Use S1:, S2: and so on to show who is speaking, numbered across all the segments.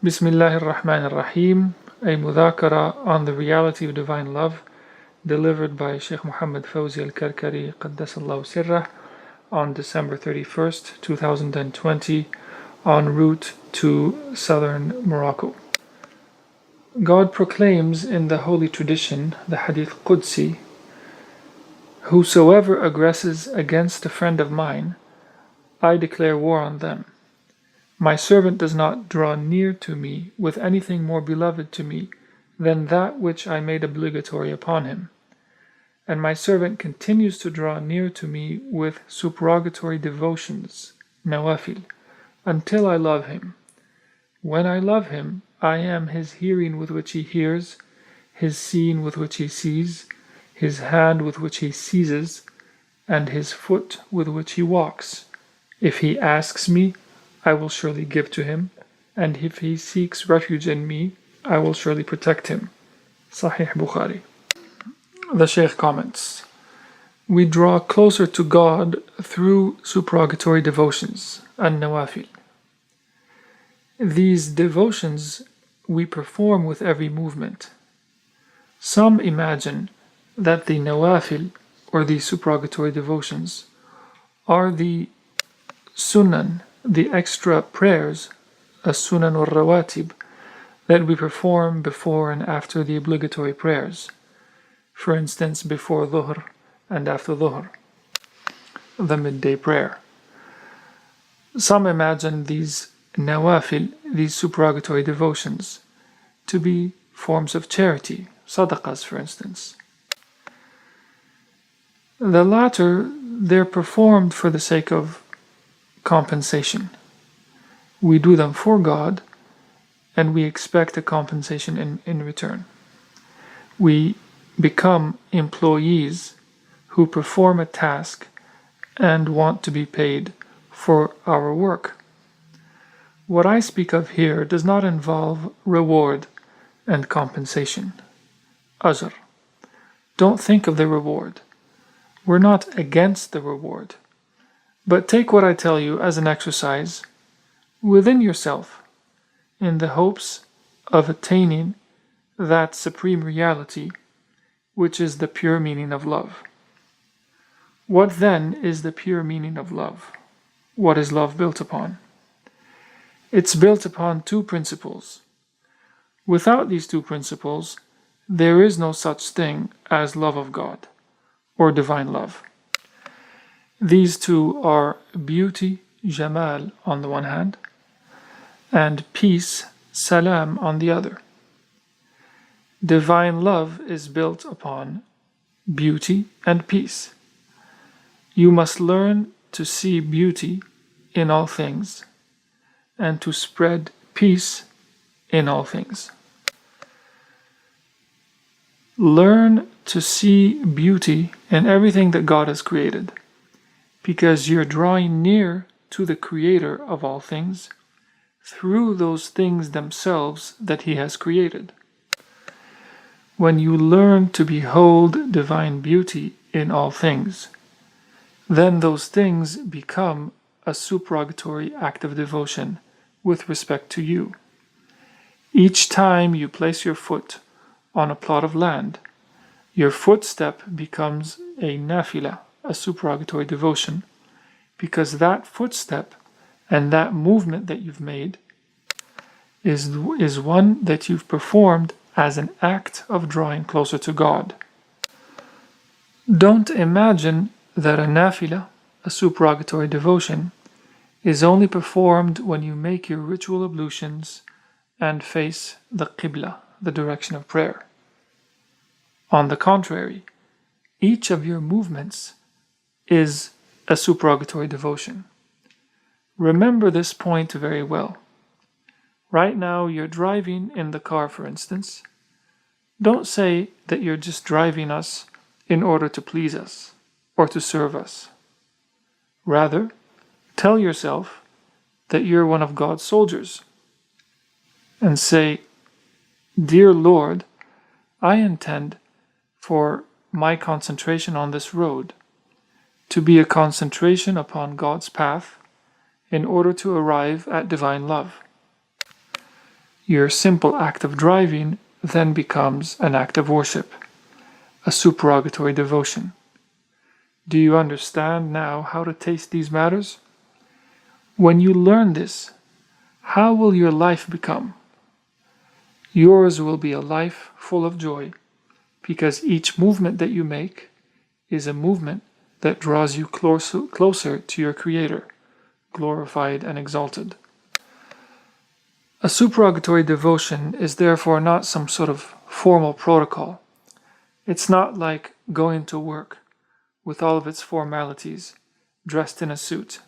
S1: Bismillahir Rahmanir Rahim, a mudhakara on the reality of divine love, delivered by Sheikh Mohamed Fawzi al-Karkary, Qaddasallahu Sirrah, on December 31st, 2020, en route to southern Morocco. God proclaims in the holy tradition, the Hadith Qudsi, "Whosoever aggresses against a friend of mine, I declare war on them. My servant does not draw near to me with anything more beloved to me than that which I made obligatory upon him. And my servant continues to draw near to me with supererogatory devotions, nawafil, until I love him. When I love him, I am his hearing with which he hears, his seeing with which he sees, his hand with which he seizes, and his foot with which he walks. If he asks me, I will surely give to him, and if he seeks refuge in me, I will surely protect him." Sahih Bukhari. The Sheikh comments, "We draw closer to God through supererogatory devotions, an-nawafil. These devotions we perform with every movement. Some imagine that the nawafil, or the supererogatory devotions, are the sunan, the extra prayers, as-sunan al-rawatib, that we perform before and after the obligatory prayers. For instance, before dhuhr and after dhuhr, the midday prayer. Some imagine these nawafil, these supererogatory devotions, to be forms of charity, sadaqas for instance. The latter, they're performed for the sake of compensation. We do them for God, and we expect a compensation in return. We become employees who perform a task and want to be paid for our work. What I speak of here does not involve reward and compensation. Ajr. Don't think of the reward. We're not against the reward. But take what I tell you as an exercise within yourself in the hopes of attaining that supreme reality, which is the pure meaning of love. What then is the pure meaning of love? What is love built upon? It's built upon two principles. Without these two principles, there is no such thing as love of God or divine love. These two are beauty, jamal, on the one hand, and peace, salam, on the other. Divine love is built upon beauty and peace. You must learn to see beauty in all things and to spread peace in all things. Learn to see beauty in everything that God has created, because you're drawing near to the Creator of all things through those things themselves that He has created. When you learn to behold divine beauty in all things, then those things become a supererogatory act of devotion with respect to you. Each time you place your foot on a plot of land, your footstep becomes a nafila, a supererogatory devotion, because that footstep and that movement that you've made is one that you've performed as an act of drawing closer to God. Don't imagine that a nafila, a supererogatory devotion, is only performed when you make your ritual ablutions and face the qibla, the direction of prayer. On the contrary, each of your movements is a supererogatory devotion. Remember this point very well. Right now you're driving in the car, for instance. Don't say that you're just driving us in order to please us or to serve us. Rather, tell yourself that you're one of God's soldiers and say, "Dear Lord, I intend for my concentration on this road to be a concentration upon God's path in order to arrive at divine love. Your simple act of driving then becomes an act of worship, a supererogatory devotion. Do you understand now how to taste these matters? When you learn this, how will your life become? Yours will be a life full of joy, because each movement that you make is a movement that draws you closer to your Creator, glorified and exalted. A supererogatory devotion is therefore not some sort of formal protocol. It's not like going to work with all of its formalities, dressed in a suit.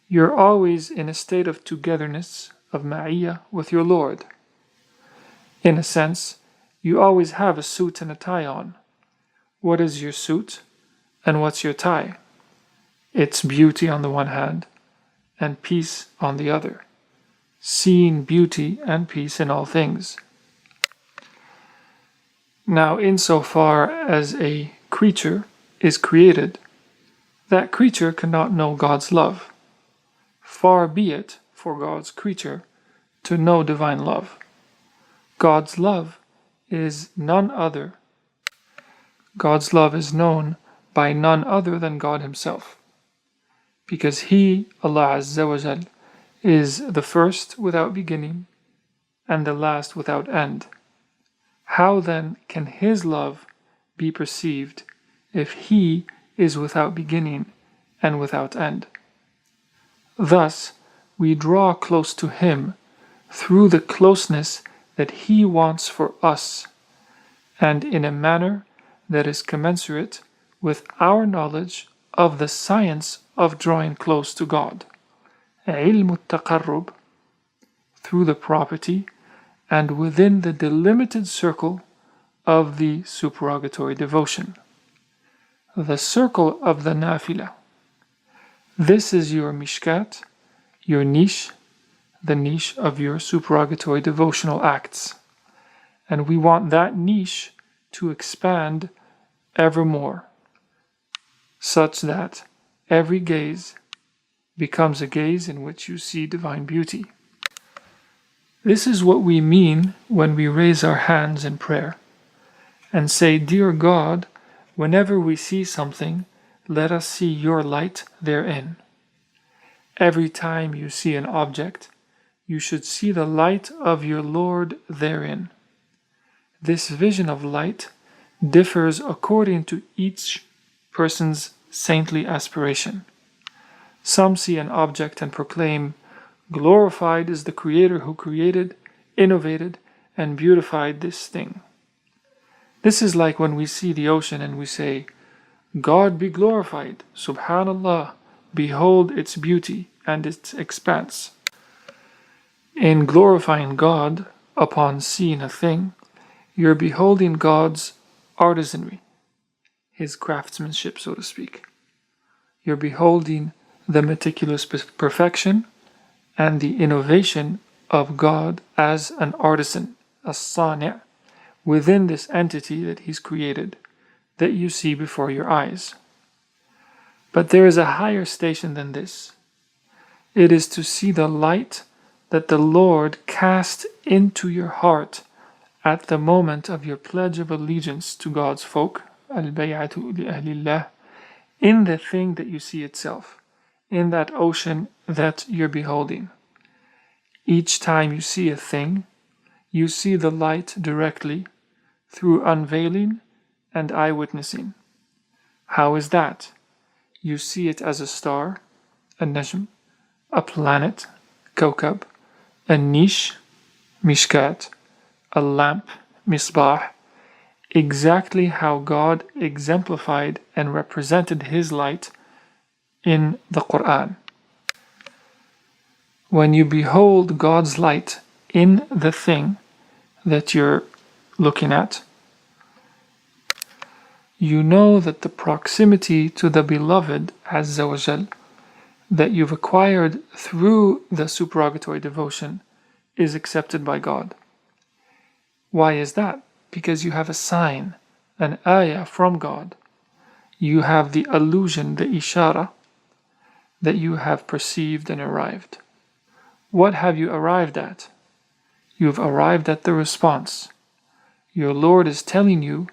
S1: You're always in a state of togetherness, of ma'iyah with your Lord. In a sense, you always have a suit and a tie on. What is your suit and what's your tie? It's beauty on the one hand and peace on the other, seeing beauty and peace in all things. Now, insofar as a creature is created, that creature cannot know God's love. Far be it for God's creature to know divine love. God's love is none other. God's love is known by none other than God Himself, because He, Allah Azza wa Jal, is the first without beginning and the last without end. How then can His love be perceived if He is without beginning and without end? Thus, we draw close to Him through the closeness that He wants for us, and in a manner that is commensurate with our knowledge of the science of drawing close to God, علم التقرب, through the property and within the delimited circle of the supererogatory devotion, the circle of the nafila. This is your mishkat, your niche, the niche of your supererogatory devotional acts, and we want that niche to expand evermore, such that every gaze becomes a gaze in which you see divine beauty. This is what we mean when we raise our hands in prayer and say, "Dear God, whenever we see something, let us see your light therein." Every time you see an object, you should see the light of your Lord therein. This vision of light differs according to each person's saintly aspiration. Some see an object and proclaim, "Glorified is the Creator who created, innovated, and beautified this thing." This is like when we see the ocean and we say, "God be glorified, Subhanallah, behold its beauty and its expanse." In glorifying God upon seeing a thing, you're beholding God's artisanry, His craftsmanship, so to speak. You're beholding the meticulous perfection and the innovation of God as an artisan, a sani', within this entity that He's created, that you see before your eyes. But there is a higher station than this. It is to see the light that the Lord cast into your heart at the moment of your pledge of allegiance to God's folk, al-bay'atu li ahlillah, in the thing that you see itself, in that ocean that you're beholding. Each time you see a thing, you see the light directly through unveiling and eyewitnessing. How is that? You see it as a star, a najm, a planet, kawkab, a niche, mishkat, a lamp, misbah, exactly how God exemplified and represented His light in the Quran. When you behold God's light in the thing that you're looking at, you know that the proximity to the Beloved Azza wa Jal that you've acquired through the supererogatory devotion is accepted by God. Why is that? Because you have a sign, an ayah from God. You have the allusion, the ishara, that you have perceived and arrived. What have you arrived at? You've arrived at the response. Your Lord is telling you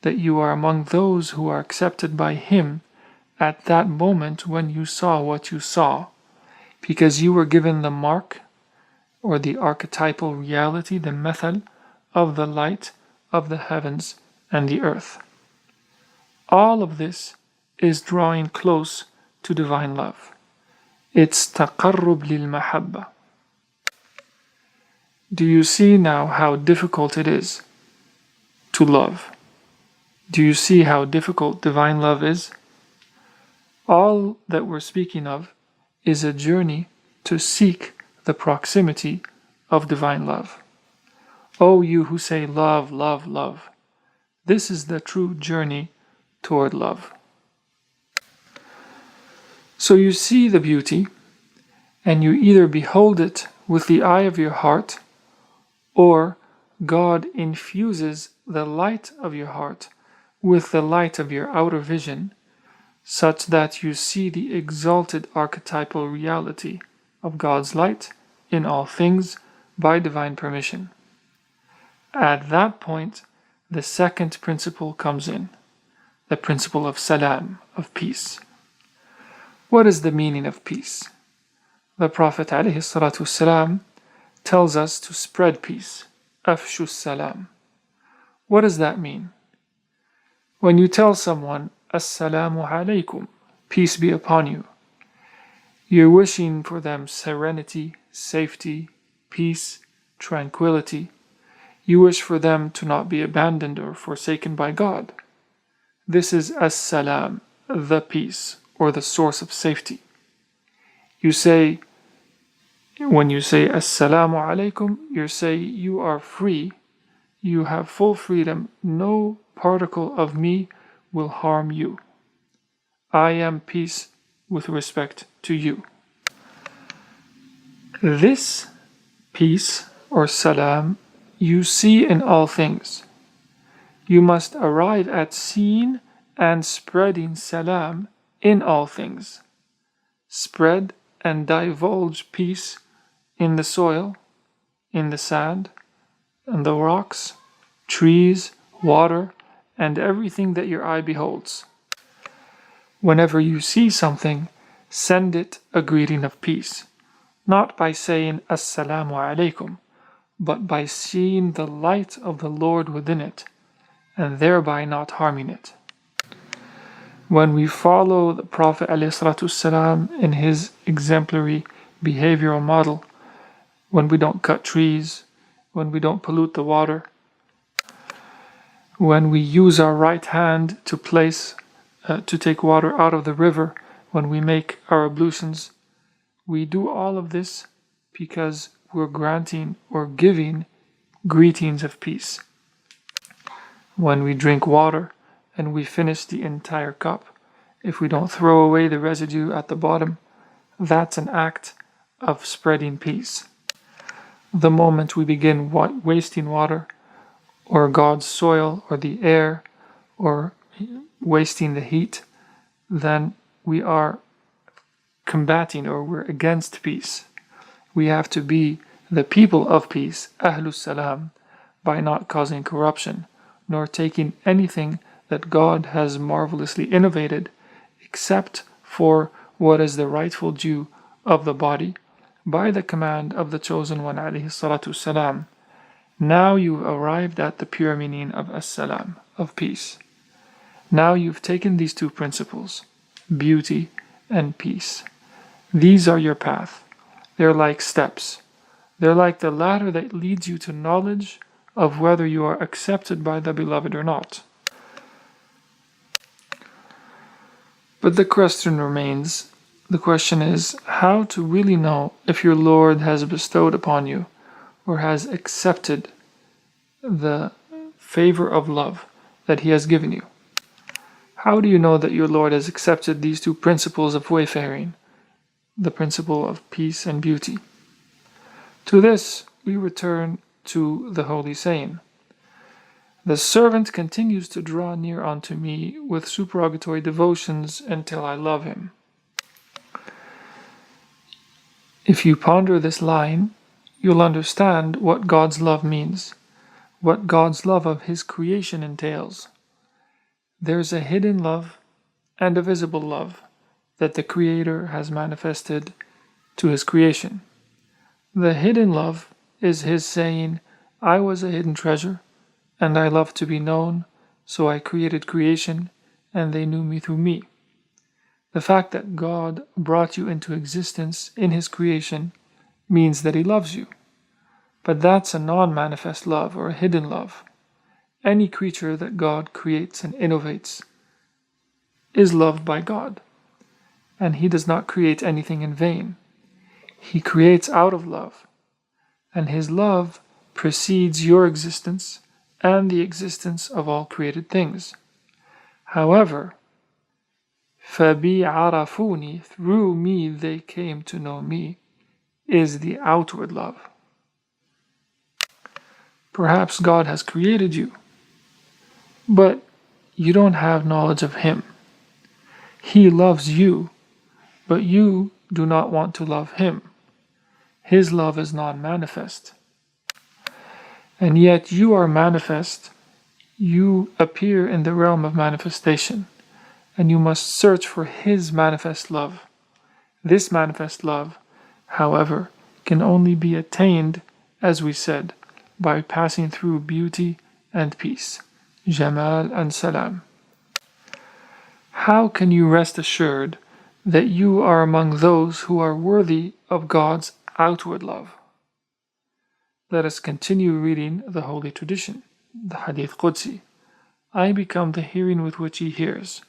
S1: that you are among those who are accepted by Him at that moment when you saw what you saw, because you were given the mark or the archetypal reality, the method of the light of the heavens and the earth. All of this is drawing close to divine love. It's taqarrub lil mahabba. Do you see now how difficult it is to love? Do you see how difficult divine love is? All that we're speaking of is a journey to seek the proximity of divine love. O you who say love, love, love, this is the true journey toward love. So you see the beauty, and you either behold it with the eye of your heart, or God infuses the light of your heart with the light of your outer vision, such that you see the exalted archetypal reality of God's light in all things by divine permission. At that point, the second principle comes in, the principle of salam, of peace. What is the meaning of peace? The Prophet ﷺ tells us to spread peace, afshu salam. What does that mean? When you tell someone, Assalamu alaikum, peace be upon you, you're wishing for them serenity, safety, peace, tranquility. You wish for them to not be abandoned or forsaken by God. This is as-salam, the peace, or the source of safety. You say, when you say Assalamu alaikum, you say you are free, you have full freedom, no particle of me will harm you. I am peace with respect to you. This peace, or salam, you see in all things. You must arrive at seeing and spreading salam in all things. Spread and divulge peace in the soil, in the sand, and the rocks, trees, water, and everything that your eye beholds. Whenever you see something, send it a greeting of peace, not by saying Assalamu alaikum, but by seeing the light of the Lord within it, and thereby not harming it. When we follow the Prophet ﷺ in his exemplary behavioral model, when we don't cut trees, when we don't pollute the water, when we use our right hand to take water out of the river, when we make our ablutions, we do all of this because we're granting or giving greetings of peace. When we drink water and we finish the entire cup, if we don't throw away the residue at the bottom, that's an act of spreading peace. The moment we begin wasting water, or God's soil, or the air, or wasting the heat, then we are combating, or we're against peace. We have to be the people of peace, Ahlus Salam, by not causing corruption, nor taking anything that God has marvelously innovated, except for what is the rightful due of the body, by the command of the Chosen One, alayhi salatu salam. Now you've arrived at the pure meaning of as-salam, of peace. Now you've taken these two principles, beauty and peace. These are your path. They're like steps. They're like the ladder that leads you to knowledge of whether you are accepted by the Beloved or not. But the question remains, the question is how to really know if your Lord has bestowed upon you or has accepted the favor of love that He has given you. How do you know that your Lord has accepted these two principles of wayfaring, the principle of peace and beauty? To this we return to the holy saying, "The servant continues to draw near unto me with supererogatory devotions until I love him." If you ponder this line, you'll understand what God's love means, what God's love of His creation entails. There's a hidden love and a visible love that the Creator has manifested to His creation. The hidden love is His saying, I was a hidden treasure, and I love to be known, so I created creation, and they knew me through me. The fact that God brought you into existence in His creation means that He loves you. But that's a non-manifest love or a hidden love. Any creature that God creates and innovates is loved by God. And He does not create anything in vain. He creates out of love. And His love precedes your existence and the existence of all created things. However, فَبِي عَرَفُونِي, through me they came to know me, is the outward love. Perhaps God has created you, but you don't have knowledge of Him. He loves you, but you do not want to love Him. His love is non-manifest. And yet you are manifest. You appear in the realm of manifestation, and you must search for His manifest love. This manifest love, however, can only be attained, as we said, by passing through beauty and peace, Jamal and Salam. How can you rest assured that you are among those who are worthy of God's outward love? Let us continue reading the Holy Tradition, the Hadith Qudsi. I become the hearing with which He hears.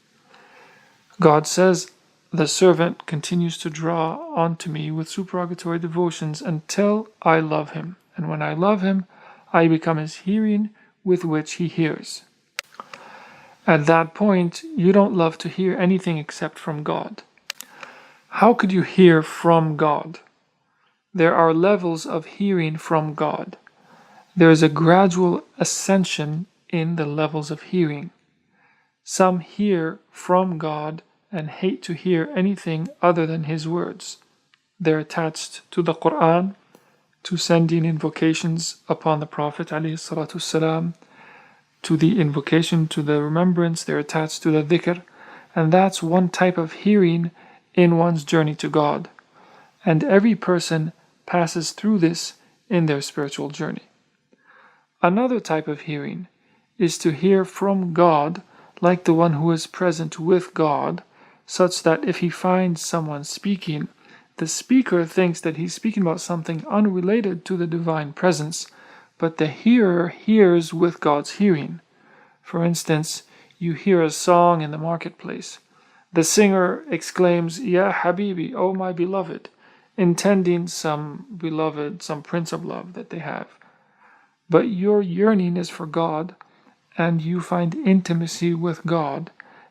S1: God says, the servant continues to draw onto me with supererogatory devotions until I love him, and when I love him, I become his hearing with which he hears. At that point, you don't love to hear anything except from God. How could you hear from God? There are levels of hearing from God. There is a gradual ascension in the levels of hearing. Some hear from God and hate to hear anything other than His words. They're attached to the Quran, to sending invocations upon the Prophet ﷺ, to the invocation, to the remembrance. They're attached to the dhikr, and that's one type of hearing in one's journey to God. And every person passes through this in their spiritual journey. Another type of hearing is to hear from God like the one who is present with God, such that if he finds someone speaking, the speaker thinks that he's speaking about something unrelated to the divine presence, but the hearer hears with God's hearing. For instance, you hear a song in the marketplace. The singer exclaims, Ya Habibi, O my beloved, intending some beloved, some prince of love that they have. But your yearning is for God, and you find intimacy with God,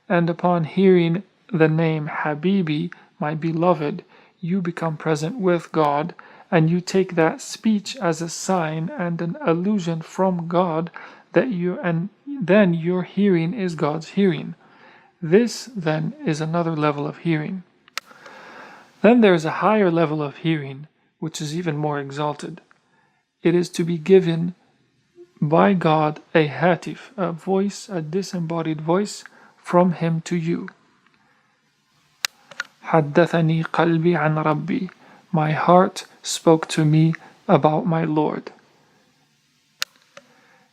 S1: and upon hearing the name Habibi, my beloved, you become present with God, and you take that speech as a sign and an allusion from God that then your hearing is God's hearing. This then is another level of hearing. Then there is a higher level of hearing, which is even more exalted. It is to be given by God a hatif, a voice, a disembodied voice from Him to you. حدثني قلبي عن ربي. My heart spoke to me about my Lord.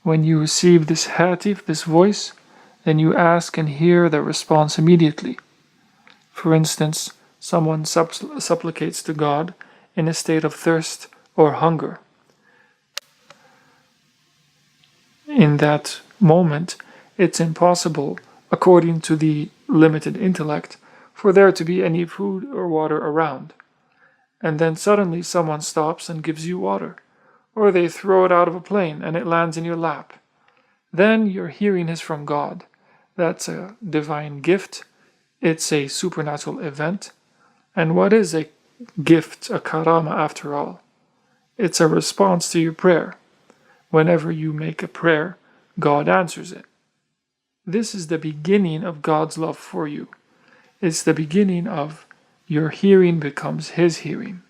S1: When you receive this hatif, this voice, then you ask and hear the response immediately. For instance, someone supplicates to God in a state of thirst or hunger. In that moment, it's impossible, according to the limited intellect, for there to be any food or water around. And then suddenly someone stops and gives you water, or they throw it out of a plane and it lands in your lap. Then your hearing is from God. That's a divine gift. It's a supernatural event. And what is a gift, a karama after all? It's a response to your prayer. Whenever you make a prayer, God answers it. This is the beginning of God's love for you. It's the beginning of your hearing becomes His hearing.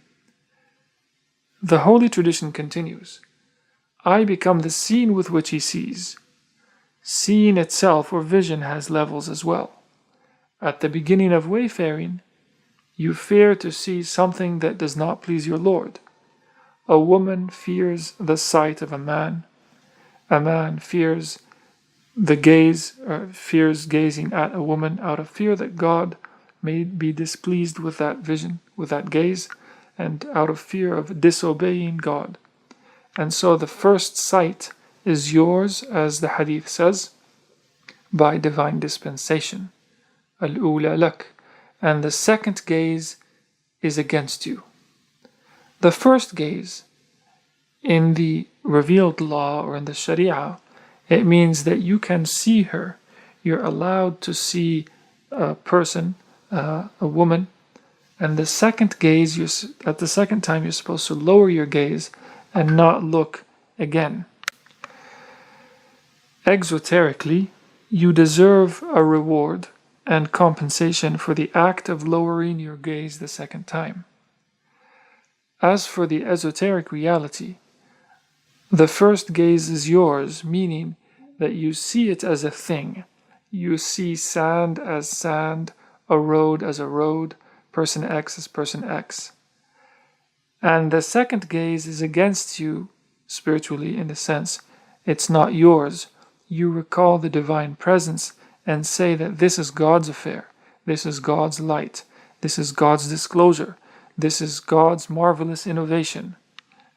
S1: The holy tradition continues. I become the scene with which he sees. Seeing itself or vision has levels as well. At the beginning of wayfaring, you fear to see something that does not please your Lord. A woman fears the sight of a man. A man fears fears gazing at a woman out of fear that God may be displeased with that vision, with that gaze, and out of fear of disobeying God. And so the first sight is yours, as the hadith says, by divine dispensation. Al-ula lak. And the second gaze is against you. The first gaze, in the revealed law or in the Sharia, it means that you can see her. You're allowed to see a person, a woman. And the second gaze, at the second time, you're supposed to lower your gaze and not look again. Exoterically, you deserve a reward and compensation for the act of lowering your gaze the second time. As for the esoteric reality, the first gaze is yours, meaning that you see it as a thing. You see sand as sand, a road as a road, person X as person X. And the second gaze is against you spiritually, in the sense it's not yours. You recall the divine presence and say that this is God's affair, this is God's light, this is God's disclosure, this is God's marvelous innovation.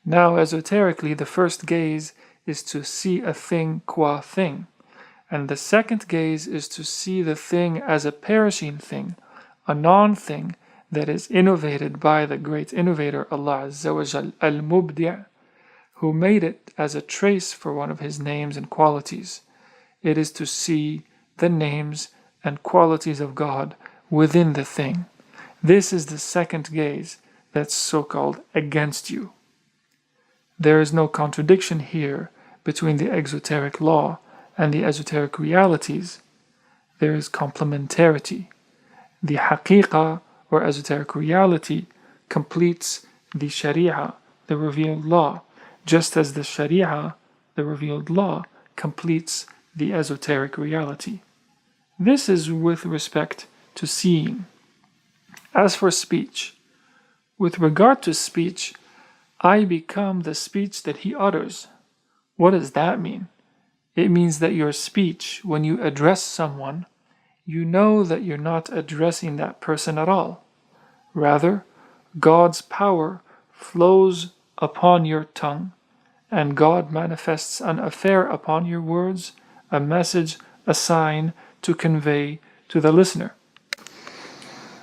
S1: Now, esoterically, the first gaze is to see a thing qua thing, and the second gaze is to see the thing as a perishing thing, a non-thing that is innovated by the great innovator Allah Azza wa Jal, Al-Mubdi', who made it as a trace for one of his names and qualities. It is to see the names and qualities of God within the thing. This is the second gaze that's so-called against you. There is no contradiction here between the exoteric law and the esoteric realities. There is complementarity. The haqiqah, or esoteric reality, completes the sharia, the revealed law, just as the sharia, the revealed law, completes the esoteric reality. This is with respect to seeing. As for speech, with regard to speech, I become the speech that he utters. What does that mean? It means that your speech, when you address someone, you know that you're not addressing that person at all. Rather, God's power flows upon your tongue, and God manifests an affair upon your words, a message, a sign to convey to the listener.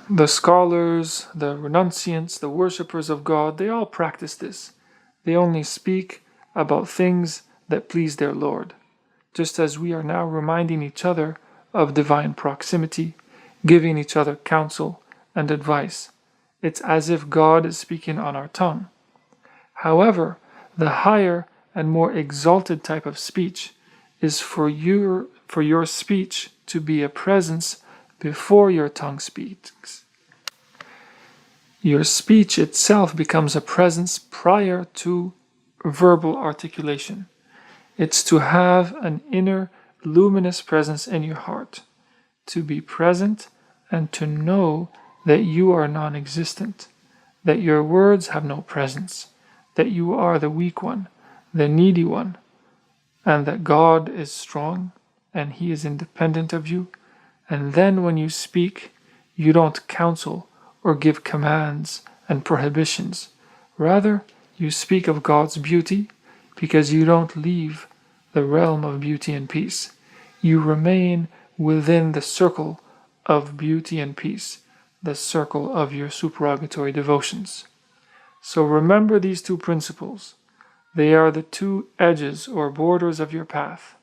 S1: The scholars, the renunciants, the worshippers of God, they all practice this. They only speak about things that please their Lord, just as we are now reminding each other of divine proximity, giving each other counsel and advice. It's as if God is speaking on our tongue. However, the higher and more exalted type of speech is for your speech to be a presence before your tongue speaks. Your speech itself becomes a presence prior to verbal articulation. It's to have an inner luminous presence in your heart, to be present and to know that you are non-existent, that your words have no presence, that you are the weak one, the needy one, and that God is strong and He is independent of you. And then when you speak, you don't counsel or give commands and prohibitions. Rather, you speak of God's beauty because you don't leave the realm of beauty and peace. You remain within the circle of beauty and peace, the circle of your supererogatory devotions. So remember these two principles. They are the two edges or borders of your path.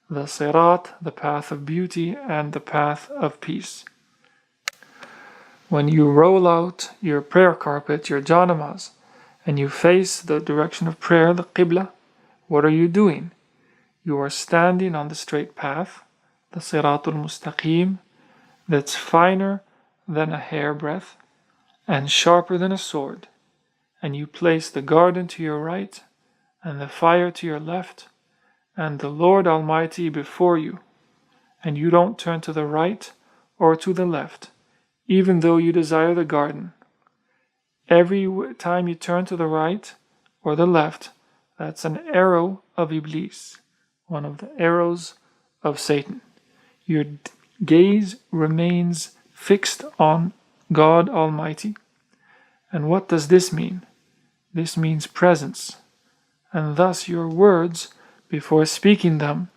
S1: The sirat, the path of beauty, and the path of peace. When you roll out your prayer carpet, your janamaz, and you face the direction of prayer, the qibla, what are you doing? You are standing on the straight path, the siratul mustaqim, that's finer than a hairbreadth and sharper than a sword. and you place the garden to your right, and the fire to your left, and the Lord Almighty before you, and you don't turn to the right or to the left, even though you desire the garden. Every time you turn to the right or the left, that's an arrow of Iblis, one of the arrows of Satan. Your gaze remains fixed on God Almighty. And what does this mean? This means presence, and thus your words, before speaking them,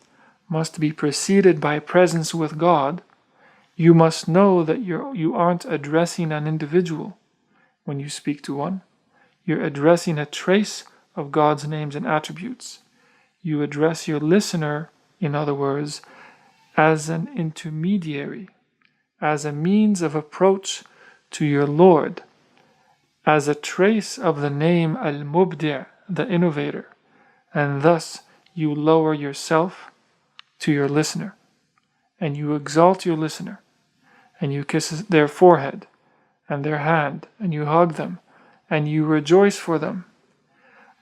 S1: must be preceded by presence with God. You must know that you aren't addressing an individual when you speak to one. You're addressing a trace of God's names and attributes. You address your listener, in other words, as an intermediary, as a means of approach to your Lord, as a trace of the name Al-Mubdi', the innovator, and thus you lower yourself to your listener, and you exalt your listener, and you kiss their forehead and their hand, and you hug them, and you rejoice for them.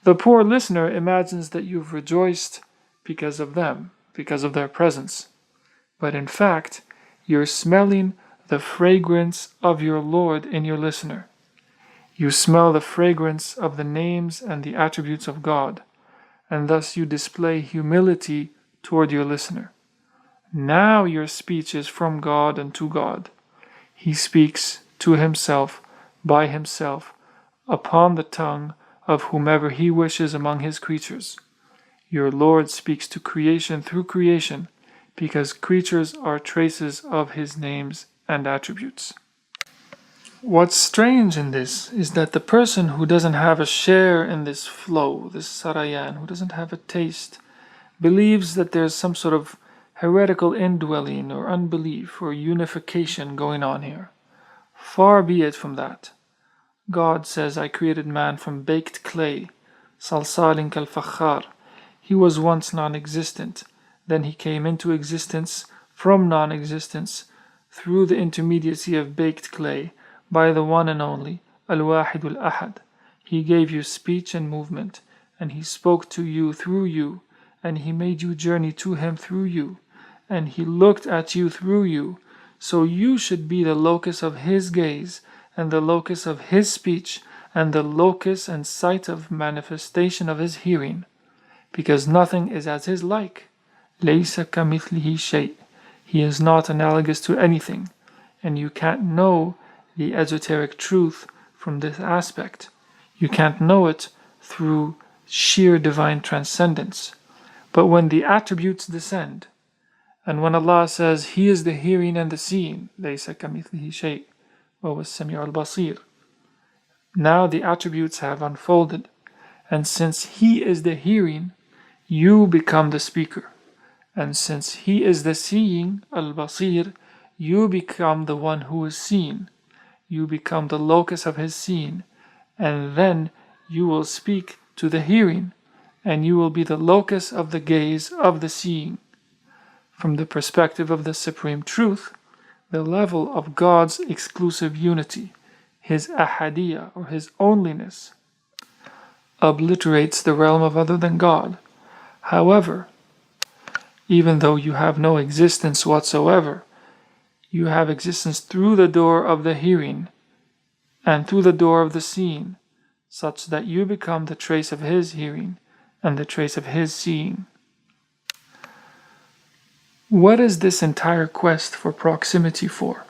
S1: The poor listener imagines that you've rejoiced because of them, because of their presence, but in fact, you're smelling the fragrance of your Lord in your listener. You smell the fragrance of the names and the attributes of God, and thus you display humility toward your listener. Now your speech is from God and to God. He speaks to himself, by himself, upon the tongue of whomever he wishes among his creatures. Your Lord speaks to creation through creation, because creatures are traces of his names and attributes. What's strange in this is that the person who doesn't have a share in this flow, this sarayan, who doesn't have a taste, believes that there's some sort of heretical indwelling or unbelief or unification going on here. Far be it from that. God says, I created man from baked clay, salsalin kal fakhar. He was once non-existent. Then he came into existence from non-existence through the intermediacy of baked clay, by the one and only, Al-Wahid Al-Ahad. He gave you speech and movement, and he spoke to you through you, and he made you journey to him through you, and he looked at you through you, so you should be the locus of his gaze, and the locus of his speech, and the locus and site of manifestation of his hearing, because nothing is as his like. لَيْسَ كَمِثْلِهِ شَيْءٍ. He is not analogous to anything, and you can't know the esoteric truth from this aspect. You can't know it through sheer divine transcendence. But when the attributes descend, and when Allah says He is the hearing and the seeing, لَيْسَ كَمِثْلِهِ شَيْءٍ وَهُوَ السَّمِيعُ الْبَصِيرُ, now the attributes have unfolded, and since He is the hearing, you become the speaker, and since He is the seeing, al-Basir, you become the one who is seen. You become the locus of his seeing, and then you will speak to the hearing, and you will be the locus of the gaze of the seeing. From the perspective of the supreme truth, the level of God's exclusive unity, his ahadiyya or his onlyness, obliterates the realm of other than God. However, even though you have no existence whatsoever, you have existence through the door of the hearing and through the door of the seeing, such that you become the trace of his hearing and the trace of his seeing. What is this entire quest for proximity for?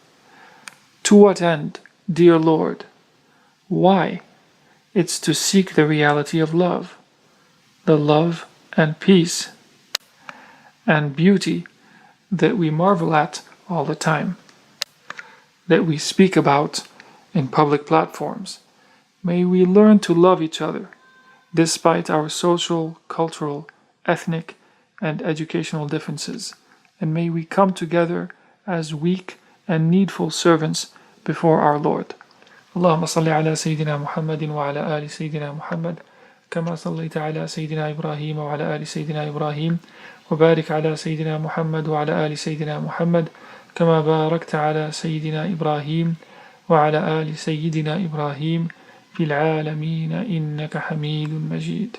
S1: To what end, dear Lord? Why? It's to seek the reality of love, the love and peace and beauty that we marvel at all the time, that we speak about in public platforms. May we learn to love each other, despite our social, cultural, ethnic, and educational differences, and may we come together as weak and needful servants before our Lord. اللهم صل على سيدنا محمد وعلى آل سيدنا محمد كما صليت على سيدنا إبراهيم وعلى آل سيدنا إبراهيم وبارك على سيدنا محمد وعلى آل سيدنا محمد كما باركت على سيدنا إبراهيم وعلى آل سيدنا إبراهيم في العالمين إنك حميد مجيد.